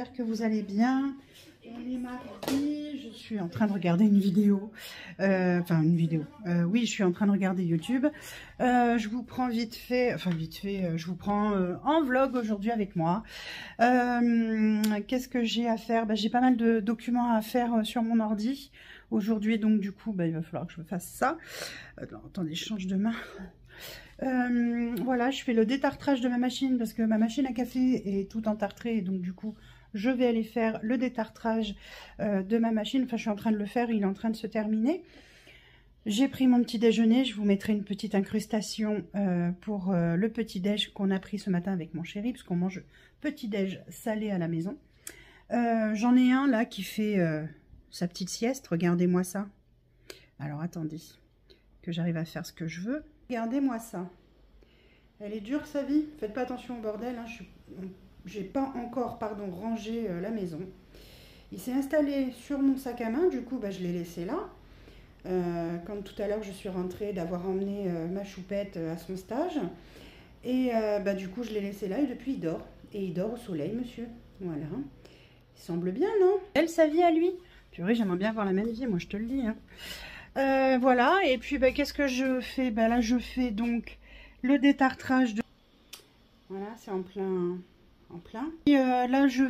j'espère que vous allez bien. On est mardi, je suis en train de regarder une vidéo. Oui, je suis en train de regarder YouTube. Je vous prends vite fait, je vous prends en vlog aujourd'hui avec moi. Qu'est-ce que j'ai à faire? J'ai pas mal de documents à faire sur mon ordi aujourd'hui, donc du coup, il va falloir que je fasse ça. Attendez, je change de main. Voilà, je fais le détartrage de ma machine parce que ma machine à café est tout entartrée, et donc du coup je vais aller faire le détartrage de ma machine. Enfin, je suis en train de le faire, il est en train de se terminer. J'ai pris mon petit déjeuner, je vous mettrai une petite incrustation pour le petit déj qu'on a pris ce matin avec mon chéri, parce qu'on mange petit déj salé à la maison. J'en ai un là qui fait sa petite sieste, regardez-moi ça. Alors attendez, que j'arrive à faire ce que je veux. Regardez-moi ça. Elle est dure sa vie. Faites pas attention au bordel. Hein. J'ai pas encore, rangé la maison. Il s'est installé sur mon sac à main. Du coup, je l'ai laissé là. Comme tout à l'heure, je suis rentrée d'avoir emmené ma choupette à son stage. Et du coup, je l'ai laissé là. Et depuis, il dort. Et il dort au soleil, monsieur. Voilà. Il semble bien, non? Elle, sa vie à lui. Purée, j'aimerais bien avoir la même vie, moi, je te le dis. Hein. Voilà, et puis qu'est-ce que je fais? Là je fais donc le détartrage de... Voilà, c'est en plein. Et là je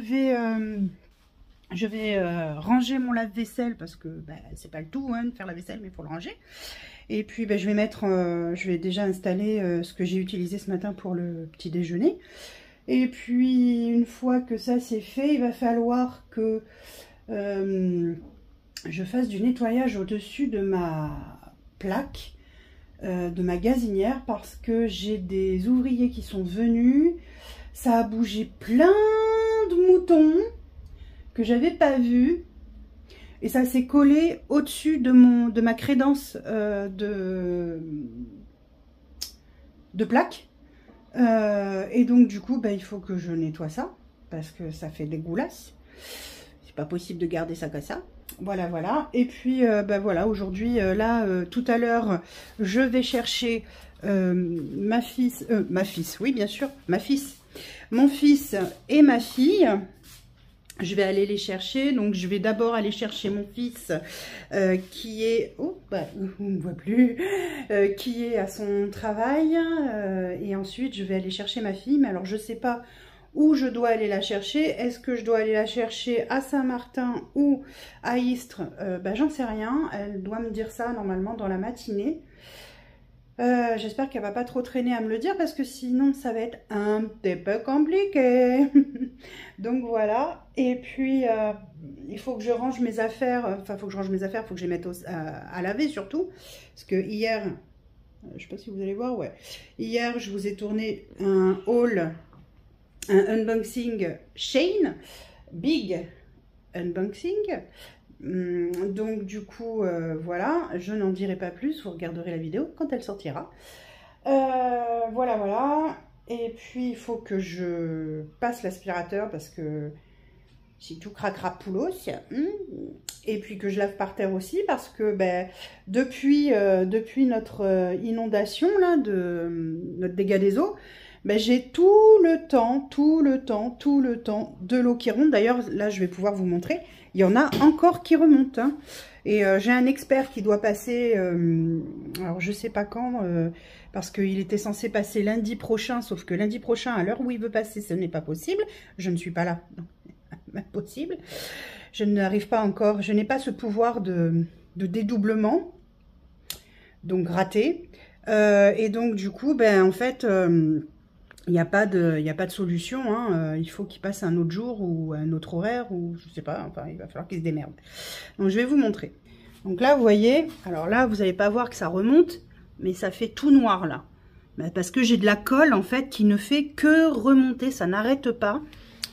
vais ranger mon lave-vaisselle parce que c'est pas le tout de faire la vaisselle, mais il faut le ranger. Et puis je vais mettre, je vais déjà installer ce que j'ai utilisé ce matin pour le petit déjeuner. Et puis une fois que ça c'est fait, il va falloir que je fasse du nettoyage au-dessus de ma plaque, de ma gazinière, parce que j'ai des ouvriers qui sont venus. Ça a bougé plein de moutons que j'avais pas vus. Et ça s'est collé au-dessus de ma crédence de plaque. Et donc du coup, il faut que je nettoie ça, parce que ça fait des goulasses. C'est pas possible de garder ça comme ça. Voilà. Et puis, voilà, aujourd'hui, tout à l'heure, je vais chercher mon fils et ma fille. Je vais aller les chercher. Donc, je vais d'abord aller chercher mon fils qui est... Oh, on ne voit plus. Qui est à son travail. Et ensuite, je vais aller chercher ma fille. Mais alors, je sais pas où je dois aller la chercher. Est-ce que je dois aller la chercher à Saint-Martin ou à Istres? J'en sais rien. Elle doit me dire ça normalement dans la matinée. J'espère qu'elle va pas trop traîner à me le dire, parce que sinon ça va être un petit peu compliqué. Donc voilà. Et puis il faut que je range mes affaires. Enfin, faut que je les mette à laver surtout. Parce que hier, je sais pas si vous allez voir, ouais. Hier, je vous ai tourné un haul, un unboxing Shein, big unboxing. Donc du coup, voilà, je n'en dirai pas plus, vous regarderez la vidéo quand elle sortira. Voilà. Et puis il faut que je passe l'aspirateur parce que si tout craquera poulos. Et puis que je lave par terre aussi, parce que depuis notre inondation là, de notre dégât des eaux, j'ai tout le temps de l'eau qui remonte. D'ailleurs, là, je vais pouvoir vous montrer. Il y en a encore qui remontent. Hein. Et j'ai un expert qui doit passer, alors je sais pas quand, parce qu'il était censé passer lundi prochain, sauf que lundi prochain, à l'heure où il veut passer, ce n'est pas possible. Je ne suis pas là. Non, impossible. Je n'arrive pas encore, je n'ai pas ce pouvoir de dédoublement. Donc raté. Et donc du coup, en fait... il n'y a pas de solution, hein. Il faut qu'il passe un autre jour ou un autre horaire, ou je sais pas, enfin il va falloir qu'il se démerde. Donc je vais vous montrer. Donc là vous voyez, alors là vous n'allez pas voir que ça remonte, mais ça fait tout noir là. Parce que j'ai de la colle en fait qui ne fait que remonter, ça n'arrête pas.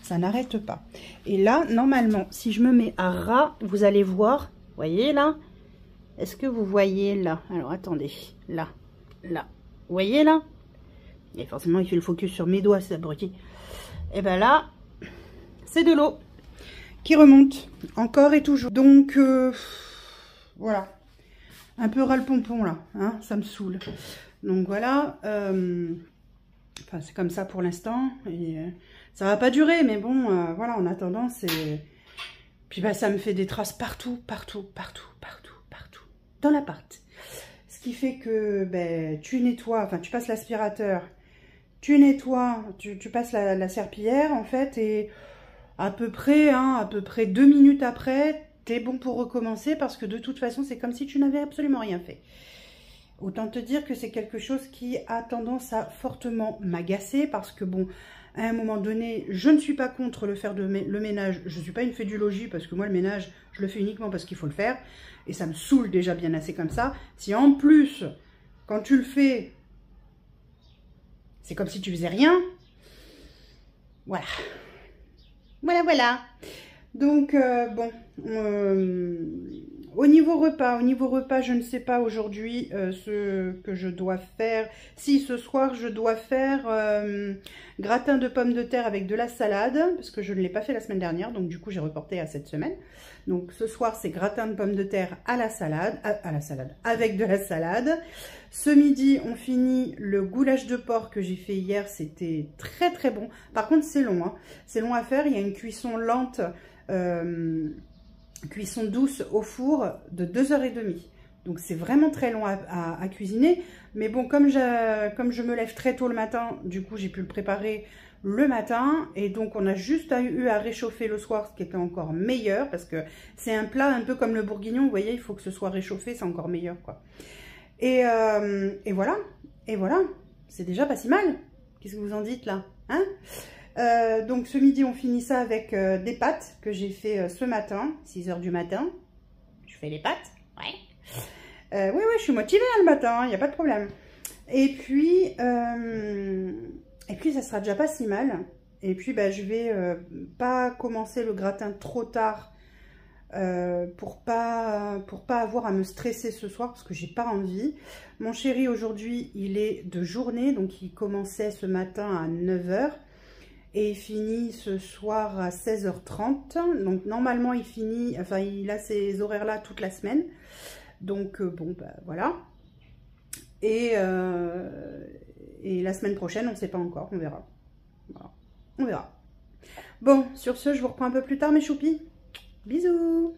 Ça n'arrête pas. Et là, normalement, si je me mets à ras, vous allez voir, vous voyez là? Est-ce que vous voyez là? Alors attendez, là. Vous voyez là? Et forcément, il fait le focus sur mes doigts, c'est abruti. Et là, c'est de l'eau qui remonte encore et toujours. Donc, voilà. Un peu ras le pompon, là. Hein, ça me saoule. Donc, voilà. Enfin, c'est comme ça pour l'instant. Et ça va pas durer, mais bon, voilà, en attendant, c'est... Puis bah, ça me fait des traces partout, partout, partout, partout, partout, dans l'appart. Ce qui fait que ben, tu nettoies, enfin tu passes l'aspirateur, tu nettoies, tu passes la serpillière en fait, et à peu près 2 minutes après, t'es bon pour recommencer parce que de toute façon, c'est comme si tu n'avais absolument rien fait. Autant te dire que c'est quelque chose qui a tendance à fortement m'agacer parce que bon, à un moment donné, je ne suis pas contre le faire le ménage. Je ne suis pas une fédulogie parce que moi, le ménage, je le fais uniquement parce qu'il faut le faire. Et ça me saoule déjà bien assez comme ça. Si en plus, quand tu le fais, c'est comme si tu faisais rien. Voilà. Voilà, voilà. Donc, bon, au niveau repas, je ne sais pas aujourd'hui ce que je dois faire. Si, ce soir, je dois faire gratin de pommes de terre avec de la salade, parce que je ne l'ai pas fait la semaine dernière, donc du coup, j'ai reporté à cette semaine. Donc, ce soir, c'est gratin de pommes de terre à la salade, avec de la salade. Ce midi, on finit le goulash de porc que j'ai fait hier, c'était très très bon. Par contre, c'est long, hein. C'est long à faire, il y a une cuisson lente, cuisson douce au four de 2h30. Donc c'est vraiment très long à cuisiner. Mais bon, comme je me lève très tôt le matin, du coup j'ai pu le préparer le matin. Et donc on a juste eu à réchauffer le soir, ce qui était encore meilleur. Parce que c'est un plat un peu comme le bourguignon, vous voyez, il faut que ce soit réchauffé, c'est encore meilleur quoi. Et voilà, c'est déjà pas si mal. Qu'est-ce que vous en dites là, hein? Donc ce midi on finit ça avec des pâtes que j'ai fait ce matin, 6 h du matin. Je fais les pâtes, ouais. Oui, je suis motivée hein, le matin, il n'y a pas de problème. Et puis ça sera déjà pas si mal. Et puis bah, je vais pas commencer le gratin trop tard pour pas avoir à me stresser ce soir parce que j'ai pas envie. Mon chéri aujourd'hui il est de journée, donc il commençait ce matin à 9 h. Et il finit ce soir à 16h30. Donc normalement il finit, enfin il a ces horaires là toute la semaine. Donc bon bah voilà. Et la semaine prochaine on ne sait pas encore, on verra. Voilà. On verra. Bon, sur ce je vous reprends un peu plus tard mes choupis. Bisous.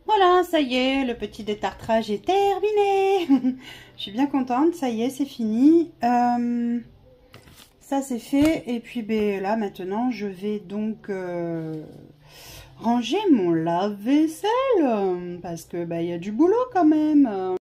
Voilà, ça y est, le petit détartrage est terminé. Je suis bien contente, ça y est, c'est fini. Ça c'est fait et puis ben, là maintenant je vais donc ranger mon lave-vaisselle parce que ben, y a du boulot quand même.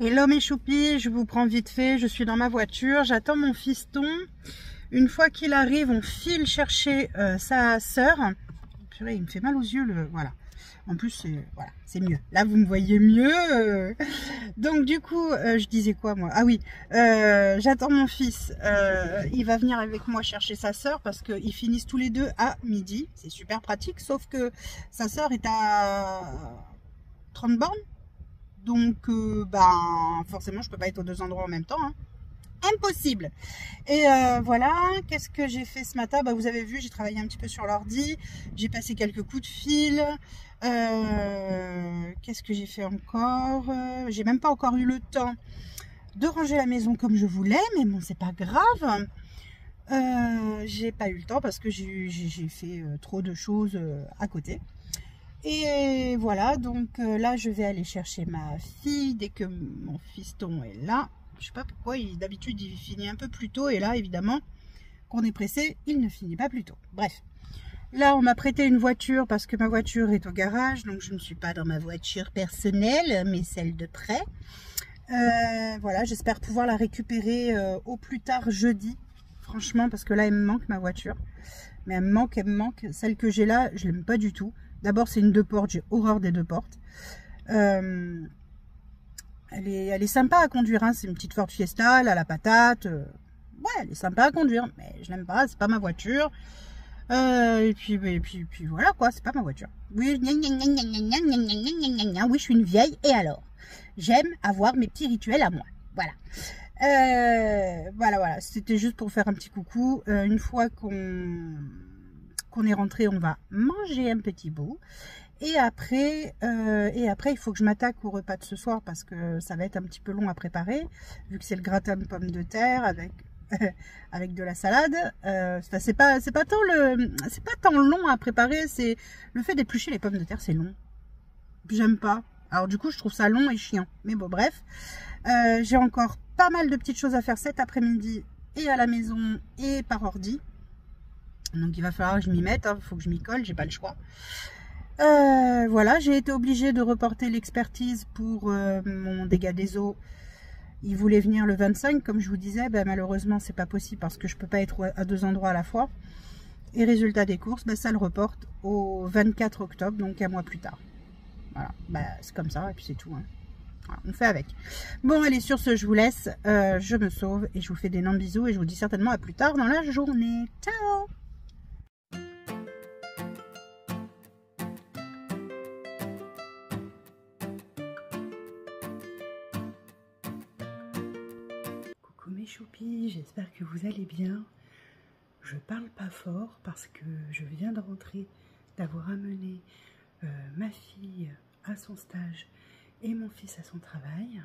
Hello mes choupis, je vous prends vite fait, je suis dans ma voiture, j'attends mon fiston. Une fois qu'il arrive, on file chercher sa sœur. Purée, il me fait mal aux yeux, voilà. En plus, c'est mieux. Là, vous me voyez mieux. Donc du coup, je disais quoi moi? Ah oui, j'attends mon fils. Il va venir avec moi chercher sa sœur parce qu'ils finissent tous les deux à midi. C'est super pratique, sauf que sa sœur est à 30 bornes. Donc, ben, forcément, je peux pas être aux deux endroits en même temps. Hein. Impossible. Et voilà, qu'est-ce que j'ai fait ce matin? Bah, vous avez vu, j'ai travaillé un petit peu sur l'ordi. J'ai passé quelques coups de fil. Qu'est-ce que j'ai fait encore? J'ai même pas encore eu le temps de ranger la maison comme je voulais. Mais bon, c'est pas grave. J'ai pas eu le temps parce que j'ai fait trop de choses à côté. Et voilà, donc là je vais aller chercher ma fille dès que mon fiston est là. Je sais pas pourquoi, d'habitude il finit un peu plus tôt et là évidemment qu'on est pressé, il ne finit pas plus tôt. Bref, là on m'a prêté une voiture parce que ma voiture est au garage, donc je ne suis pas dans ma voiture personnelle mais celle de près. Voilà, j'espère pouvoir la récupérer au plus tard jeudi, franchement, parce que là elle me manque ma voiture. Mais elle me manque. Celle que j'ai là, je l'aime pas du tout. D'abord, c'est une 2 portes. J'ai horreur des 2 portes. Elle est sympa à conduire. Hein. C'est une petite Ford Fiesta, elle a la patate. Ouais, elle est sympa à conduire. Mais je l'aime pas. C'est pas ma voiture. Et puis voilà quoi. C'est pas ma voiture. Oui, oui, je suis une vieille. Et alors, j'aime avoir mes petits rituels à moi. Voilà. Voilà. C'était juste pour faire un petit coucou. Une fois qu'on est rentré, on va manger un petit bout. Et après, il faut que je m'attaque au repas de ce soir parce que ça va être un petit peu long à préparer, vu que c'est le gratin de pommes de terre avec avec de la salade. C'est pas tant long à préparer, c'est le fait d'éplucher les pommes de terre, c'est long. J'aime pas. Alors du coup, je trouve ça long et chiant. Mais bon, bref. J'ai encore pas mal de petites choses à faire cet après-midi et à la maison et par ordi. Donc il va falloir que je m'y mette, il faut que je m'y colle, j'ai pas le choix. Voilà, j'ai été obligée de reporter l'expertise pour mon dégât des eaux. Il voulait venir le 25, comme je vous disais, ben, malheureusement c'est pas possible parce que je peux pas être à 2 endroits à la fois. Et résultat des courses, ben, ça le reporte au 24 octobre, donc un mois plus tard. Voilà, ben, c'est comme ça et puis c'est tout. Hein. Voilà, on fait avec. Bon, allez, sur ce, je vous laisse, je me sauve et je vous fais d'énormes bisous et je vous dis certainement à plus tard dans la journée. Ciao! Mes choupis, j'espère que vous allez bien. Je parle pas fort parce que je viens de rentrer, d'avoir amené ma fille à son stage et mon fils à son travail.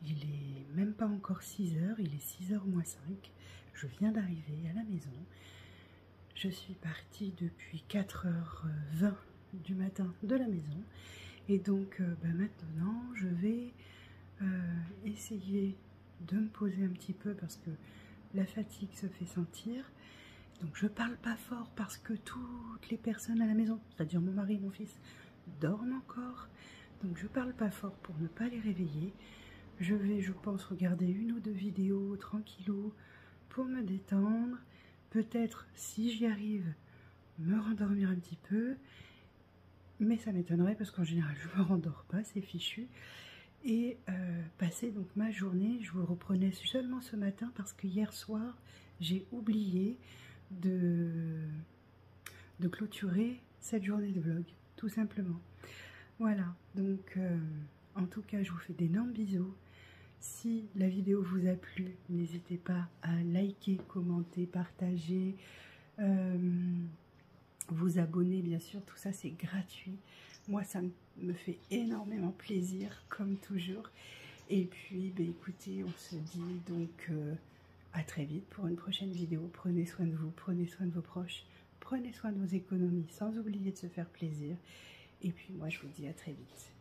Il est même pas encore 6 h, il est 6 h moins 5. Je viens d'arriver à la maison. Je suis partie depuis 4 h 20 du matin de la maison. Et donc maintenant, je vais essayer de me poser un petit peu parce que la fatigue se fait sentir. Donc je parle pas fort parce que toutes les personnes à la maison, c'est-à-dire mon mari et mon fils, dorment encore. Donc je parle pas fort pour ne pas les réveiller. Je vais, je pense, regarder 1 ou 2 vidéos tranquillou pour me détendre. Peut-être, si j'y arrive, me rendormir un petit peu. Mais ça m'étonnerait parce qu'en général, je me rendors pas, c'est fichu. Et passer donc ma journée, je vous reprenais seulement ce matin parce que hier soir, j'ai oublié de clôturer cette journée de vlog, tout simplement. Voilà, donc en tout cas, je vous fais d'énormes bisous. Si la vidéo vous a plu, n'hésitez pas à liker, commenter, partager, vous abonner, bien sûr, tout ça c'est gratuit. Moi, ça me fait énormément plaisir, comme toujours. Et puis, écoutez, on se dit donc à très vite pour une prochaine vidéo. Prenez soin de vous, prenez soin de vos proches, prenez soin de vos économies, sans oublier de se faire plaisir. Et puis, moi, je vous dis à très vite.